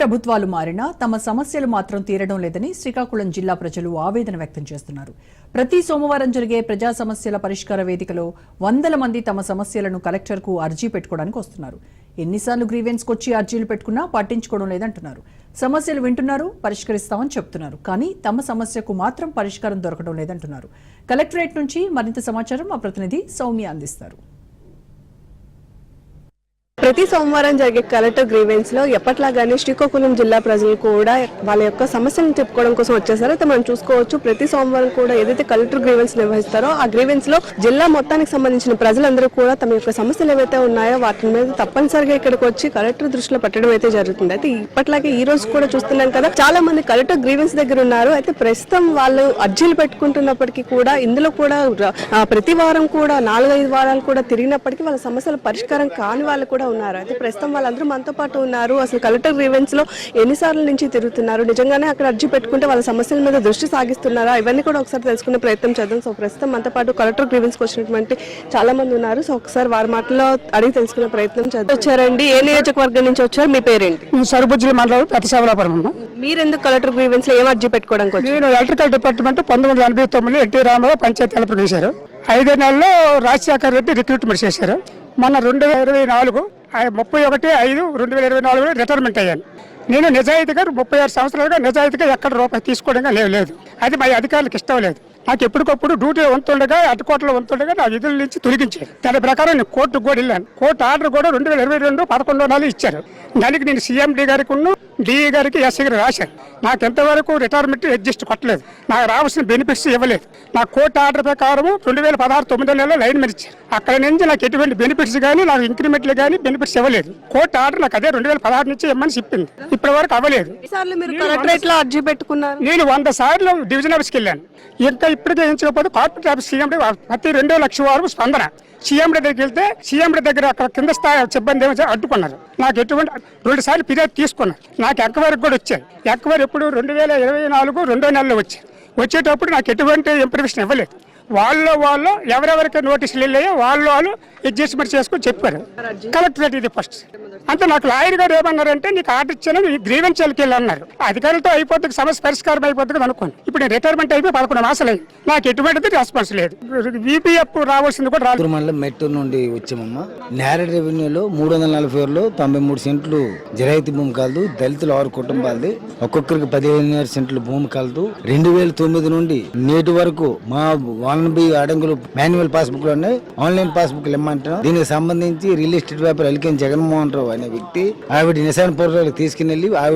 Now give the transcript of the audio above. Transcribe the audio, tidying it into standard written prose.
ప్రభుత్వాలు మారినా తమ సమస్యలు మాత్రం తీరడం లేదని శ్రీకాకుళం జిల్లా ప్రజలు ఆవేదన వ్యక్తం చేస్తున్నారు. ప్రతి సోమవారం జరిగే ప్రజా సమస్యల పరిష్కార వేదికలో వందల మంది తమ సమస్యలను కలెక్టర్కు అర్జీ పెట్టుకోవడానికి వస్తున్నారు. ఎన్నిసార్లు గ్రీవెన్స్కి వచ్చి అర్జీలు పెట్టుకున్నా పట్టించుకోవడం లేదంటున్నారు. సమస్యలు వింటున్నారు, పరిష్కరిస్తామని చెప్తున్నారు, కానీ తమ సమస్యకు మాత్రం పరిష్కారం దొరకడం లేదంటున్నారు. కలెక్టరేట్ నుంచి మరింత సమాచారం మా ప్రతినిధి సౌమ్య అందిస్తారు. ప్రతి సోమవారం జరిగే కలెక్టర్ గ్రీవెన్స్ లో ఎప్పట్లాగానే శ్రీకాకుళం జిల్లా ప్రజలు కూడా వాళ్ళ యొక్క సమస్యలను చెప్పుకోవడం కోసం వచ్చేసారో అయితే మనం చూసుకోవచ్చు. ప్రతి సోమవారం కూడా ఏదైతే కలెక్టర్ గ్రీవెన్స్ నిర్వహిస్తారో ఆ గ్రీవెన్స్ లో జిల్లా మొత్తానికి సంబంధించిన ప్రజలందరూ కూడా తమ యొక్క సమస్యలు ఏవైతే ఉన్నాయో వాటి మీద తప్పనిసరిగా ఇక్కడికి వచ్చి కలెక్టర్ దృష్టిలో పెట్టడం అయితే జరుగుతుంది. అయితే ఇప్పట్లాగే ఈ రోజు కూడా చూస్తున్నాం కదా, చాలా మంది కలెక్టర్ గ్రీవెన్స్ దగ్గర ఉన్నారు. అయితే ప్రస్తుతం వాళ్ళు అర్జీలు పెట్టుకుంటున్నప్పటికీ కూడా ఇందులో కూడా ప్రతి వారం కూడా 4-5 వారాలు కూడా తిరిగినప్పటికీ వాళ్ళ సమస్యల పరిష్కారం కాని వాళ్ళు కూడా ఉన్నారు. అయితే ప్రస్తుతం వాళ్ళందరూ మనతో పాటు ఉన్నారు. అసలు కలెక్టర్ గ్రీవెన్స్ లో ఎన్నిసార్లు నుంచి తిరుగుతున్నారు, నిజంగానే అక్కడ అర్జీ పెట్టుకుంటే వాళ్ళ సమస్యల మీద దృష్టి సాగిస్తున్నారా, ఇవన్నీ కూడా ఒకసారి తెలుసుకునే ప్రయత్నం చేద్దాం. సో ప్రస్తుతం మనతో పాటు కలెక్టర్ గ్రీవెన్స్ కి వచ్చినటువంటి చాలా మంది ఉన్నారు. సో ఒకసారి వారి మాటల్లో అడిగి తెలుసుకునే ప్రయత్నం చేద్దాం. వచ్చారండి, ఏ నియోజకవర్గం నుంచి వచ్చారు, మీ పేరేంటి? సరుబుజ్జిలి మండలం పెద్దసేవలాపురం. మీరు ఎందుకు కలెక్టర్ గ్రీవెన్స్ లో ఏం అర్జీ పెట్టుకోవడానికి వచ్చారు? నేను ఎలక్ట్రికల్ డిపార్ట్మెంట్ 1989 ఎన్టీ రామారావు పంచాయతీ ప్రవేశారు. 5 నెలల్లో రాజశేఖర్ రెడ్డి రిక్రూట్మెంట్ చేశారు. మొన్న 2024 31/5/2024 రిటైర్మెంట్ అయ్యాను. నేను నిజాయితీగా 36 సంవత్సరాలుగా నిజాయితీగా ఎక్కడ రూపాయి తీసుకోవడంగా లేదు. అది మా అధికారులకు ఇష్టం లేదు. నాకు ఎప్పటికప్పుడు డ్యూటీ వంతుండగా అటుకోటలో వంతుండగా నా విధుల నుంచి తొలగించారు. దాని ప్రకారం నేను కోర్టుకు కూడా వెళ్ళాను. కోర్టు ఆర్డర్ కూడా 2022 11/4 ఇచ్చారు. దానికి నేను CMD గారికి DE గారికి SC గారికి రాశాను. నాకు ఎంతవరకు రిటైర్మెంట్ అడ్జస్ట్ కొట్టలేదు, నాకు రావాల్సిన బెనిఫిట్స్ ఇవ్వలేదు. నా కోర్టు ఆర్డర్ ప్రకారం 2016 9 నెలలో లైన్ మీద ఇచ్చారు. అక్కడ నుంచి నాకు ఎటువంటి బెనిఫిట్స్ కానీ నాకు ఇంక్రిమెంట్లు కానీ బెనిఫిట్స్ ఇవ్వలేదు. కోర్టు ఆర్డర్ నాకు అదే 2016 నుంచి ఇవ్వమని చెప్పింది. ఇప్పటి వరకు అవ్వలేదు. అర్జీ పెట్టుకున్నారు. నేను 100 సార్లు డివిజన్ ఆఫీస్కి వెళ్ళాను. ఇంకా ఇప్పటికే ఎంచకపోతే కార్పొరేట్ ఆఫీస్ CMD ప్రతి 2 లక్షల వరకు స్పందన. CMD దగ్గరికి వెళ్తే CMD దగ్గర అక్కడ కింద స్థాయి సిబ్బంది ఏమో అడ్డుకున్నారు. నాకు ఎటువంటి 2 సార్లు ఫిర్యాదు తీసుకున్నారు. నాకు ఎంక్వైరీకి కూడా వచ్చాయి. ఎంక్వైరీ ఎప్పుడు 2024 2వ నెలలో వచ్చేటప్పుడు నాకు ఎటువంటి ఇన్ఫర్మేషన్ ఇవ్వలేదు. వాళ్ళు ఎవరెవరికి నోటీసులు వెళ్ళాయో వాళ్ళు అడ్జస్ట్మెంట్ చేసుకుని చెప్పారు. కలెక్టరేట్ ఇది ఫస్ట్. అంటే నాకు లాయర్ గారు ఏమన్నారంటే, నీకు ఆర్డర్ ఇచ్చాను, గ్రీవెన్స్ వెళ్ళి అన్నారు. అధికారులతో అయిపోతుంది, సమస్య పరిష్కారం అయిపోతుంది అనుకోండి. ఇప్పుడు నేను రిటైర్మెంట్ అయిపోయి 11 మాసాలు అయింది. నాకు ఎటువంటిది రెస్పాన్స్ లేదు. VPF రావాల్సింది కూడా రాదు. మండలం మెట్టూరు నుండి వచ్చామమ్మా. నేరేడ్ రెవెన్యూలో 344లో 93 సెంట్లు జరాయితీ భూమి కలదు. దళితులు 6 కుటుంబాలది. ఒక్కొక్కరికి 15 సెంట్లు భూమి కలదు. 2009 నుండి నేటి వరకు మా 1B అడంగులు మాన్యువల్ పాస్బుక్ లో ఉన్నాయి, ఆన్లైన్ పాస్బుక్ ఇమ్మంటున్నాం. దీనికి సంబంధించి రియల్ ఎస్టేట్ వ్యాపారి ఎల్కెన్ జగన్మోహన్ రావు అనే వ్యక్తి ఆవిడ నిశాన్ పోర్టల్ తీసుకుని వెళ్ళి ఆవిడ